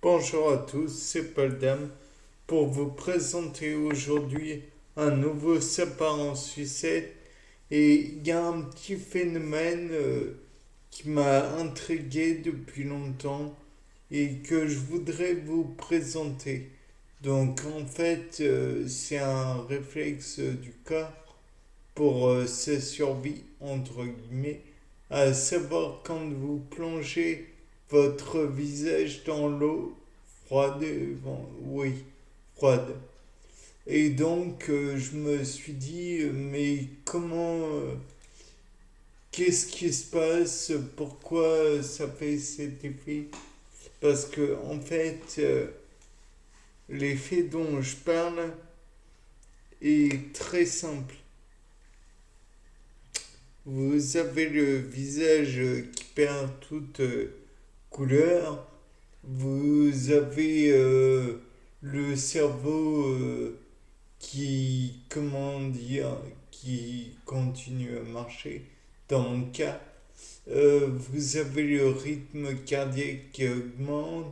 Bonjour à tous, c'est Paul Dame pour vous présenter aujourd'hui un nouveau sapin en sucette. Et il y a un petit phénomène qui m'a intrigué depuis longtemps et que je voudrais vous présenter. Donc en fait, c'est un réflexe du corps pour sa survie, entre guillemets, à savoir quand vous plongez votre visage dans l'eau froide, bon, oui, froide. Et donc, je me suis dit, mais comment, qu'est-ce qui se passe, pourquoi ça fait cet effet? Parce que, en fait, l'effet dont je parle est très simple. Vous avez le visage qui perd toute couleur. Vous avez le cerveau comment dire, qui continue à marcher. Dans mon cas, vous avez le rythme cardiaque qui augmente.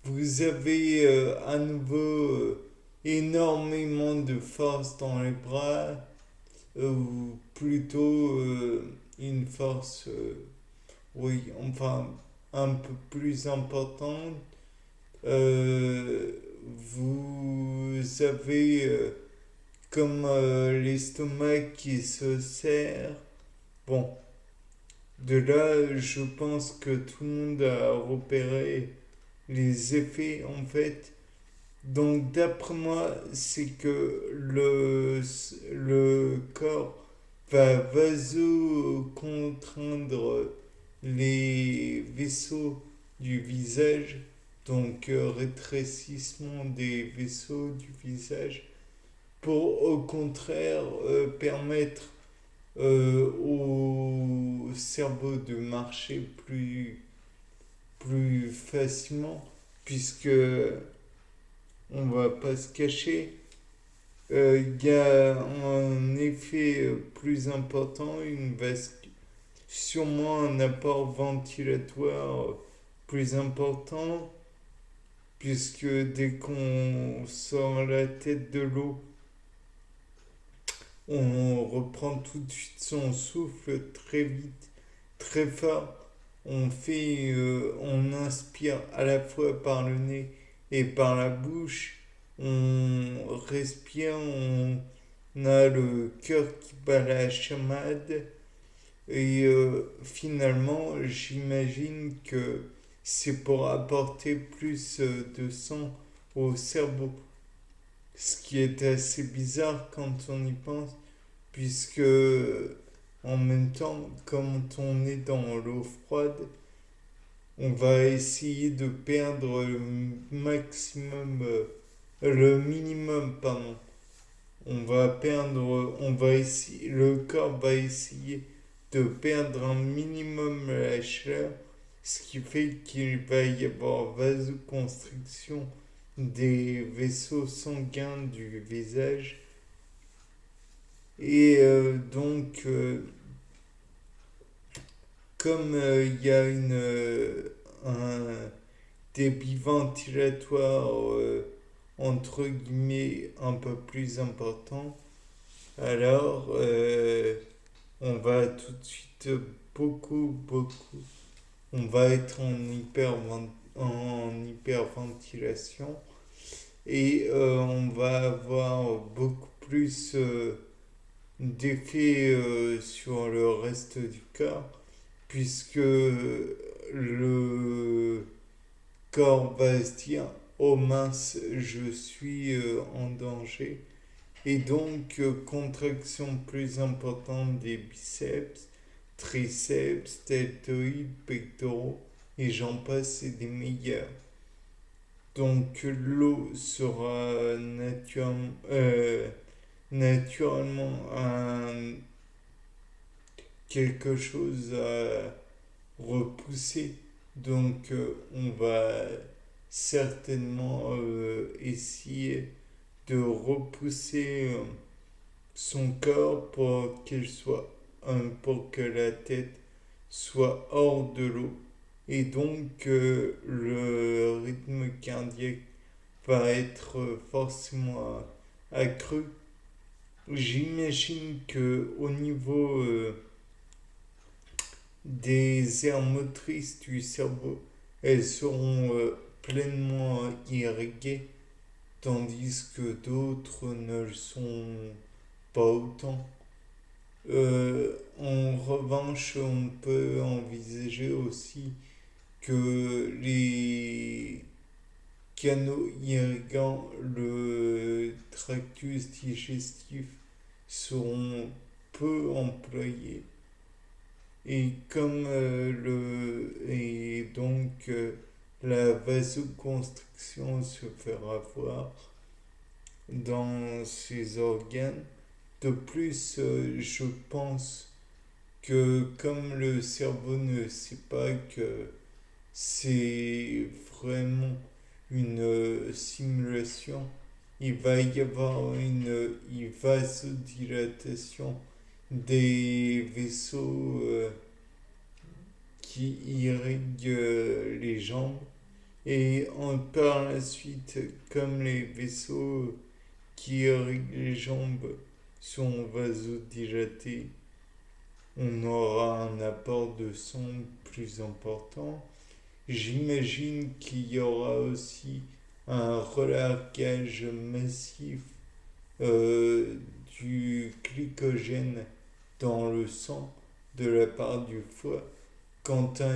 Vous avez à nouveau énormément de force dans les bras, ou plutôt une force, oui, enfin, un peu plus importante. Euh, vous avez comme l'estomac qui se serre. Bon, de là, je pense que tout le monde a repéré les effets en fait. Donc d'après moi, c'est que le corps va vasocontraindre les vaisseaux du visage, donc rétrécissement des vaisseaux du visage, pour au contraire permettre au cerveau de marcher plus facilement, puisque on va pas se cacher, il y a un effet plus important, sûrement un apport ventilatoire plus important, puisque dès qu'on sort la tête de l'eau, on reprend tout de suite son souffle très vite, très fort. On inspire à la fois par le nez et par la bouche. On respire, on a le cœur qui bat la chamade. Et finalement, j'imagine que c'est pour apporter plus de sang au cerveau. Ce qui est assez bizarre quand on y pense, puisque en même temps, quand on est dans l'eau froide, on va essayer de perdre le minimum, pardon. Le corps va essayer de perdre un minimum la chaleur, ce qui fait qu'il va y avoir vasoconstriction des vaisseaux sanguins du visage. Et donc, comme il y a un débit ventilatoire entre guillemets un peu plus important, alors on va tout de suite beaucoup, on va être en hyperventilation et on va avoir beaucoup plus d'effet sur le reste du corps, puisque le corps va se dire oh mince, je suis en danger. Et donc, contraction plus importante des biceps, triceps, deltoïdes, pectoraux, et j'en passe, et des meilleurs. Donc, l'eau sera naturellement quelque chose à repousser. Donc, on va certainement essayer de repousser son corps pour que la tête soit hors de l'eau. et donc le rythme cardiaque va être forcément accru. J'imagine que au niveau des aires motrices du cerveau, elles seront pleinement irriguées, tandis que d'autres ne le sont pas autant. En revanche, on peut envisager aussi que les canaux irriguant le tractus digestif seront peu employés et la vasoconstriction se fera voir dans ces organes. De plus, je pense que comme le cerveau ne sait pas que c'est vraiment une simulation, il va y avoir une vasodilatation des vaisseaux qui irriguent les jambes. Et par la suite, comme les vaisseaux qui irriguent les jambes sont vasodilatés, on aura un apport de sang plus important. J'imagine qu'il y aura aussi un relâchage massif euh, du glycogène dans le sang de la part du foie quand à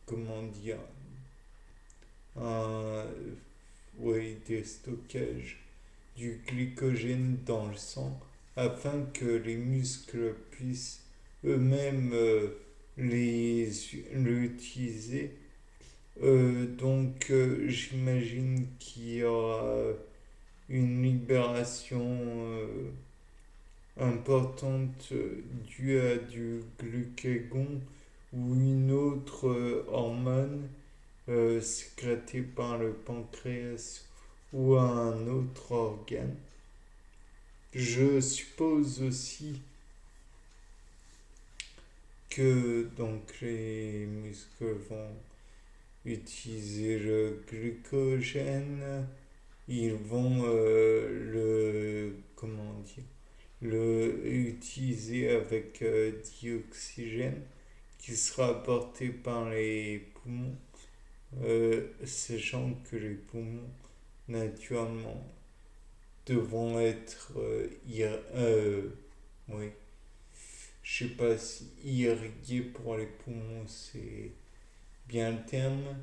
comment dire, un, des stockages du glycogène dans le sang afin que les muscles puissent eux-mêmes l'utiliser. J'imagine qu'il y aura une libération importante due à du glucagon ou une autre hormone sécrétée par le pancréas ou à un autre organe. Je suppose aussi que donc les muscles vont utiliser le glucogène, ils vont le utiliser avec dioxygène qui sera apporté par les poumons, sachant que les poumons naturellement devront être oui, je sais pas si irrigués pour les poumons c'est bien le terme.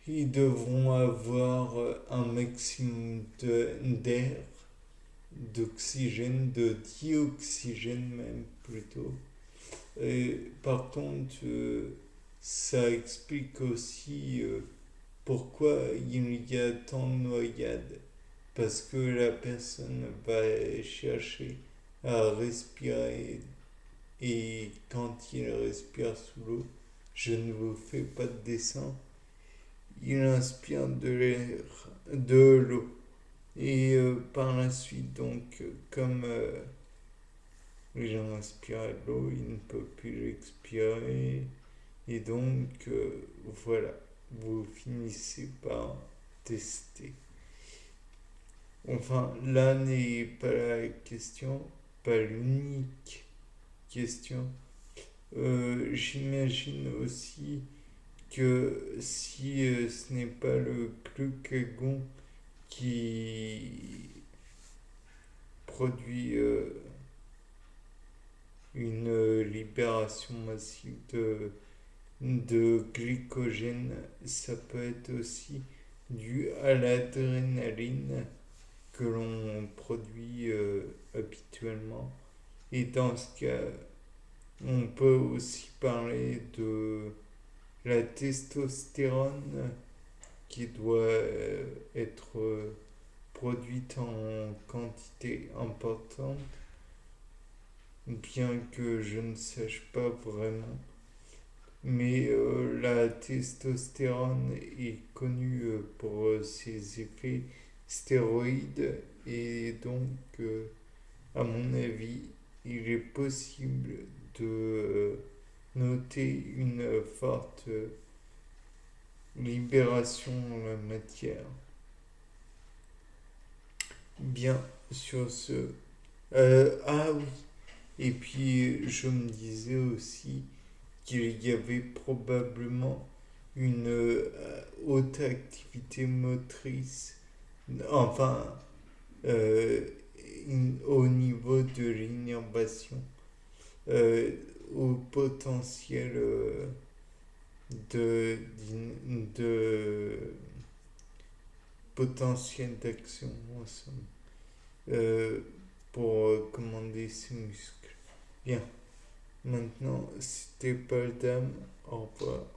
Ils devront avoir un maximum d'air, d'oxygène, de dioxygène même plutôt. Et par contre, ça explique aussi pourquoi il y a tant de noyades. Parce que la personne va chercher à respirer et quand il respire sous l'eau, je ne vous fais pas de dessin, il inspire de l'air, de l'eau. Et par la suite, donc, comme il inspire de l'eau, il ne peut plus l'expirer. Et donc, voilà, vous finissez par tester. Enfin, là n'est pas la question, pas l'unique question. J'imagine aussi que si ce n'est pas le glucagon qui produit une libération massive de glycogène, ça peut être aussi dû à l'adrénaline que l'on produit habituellement. Et dans ce cas, on peut aussi parler de la testostérone qui doit être produite en quantité importante, bien que je ne sache pas vraiment. Mais la testostérone est connue pour ses effets stéroïdes et donc, à mon avis, il est possible de noter une forte libération en la matière. Bien, sur ce. Ah oui, et puis je me disais aussi qu'il y avait probablement une haute activité motrice, enfin, euh, au niveau de l'innervation, euh, au potentiel de, de potentiel d'action, en somme, pour commander ses muscles. Bien, maintenant, c'était pas le dame. Au revoir.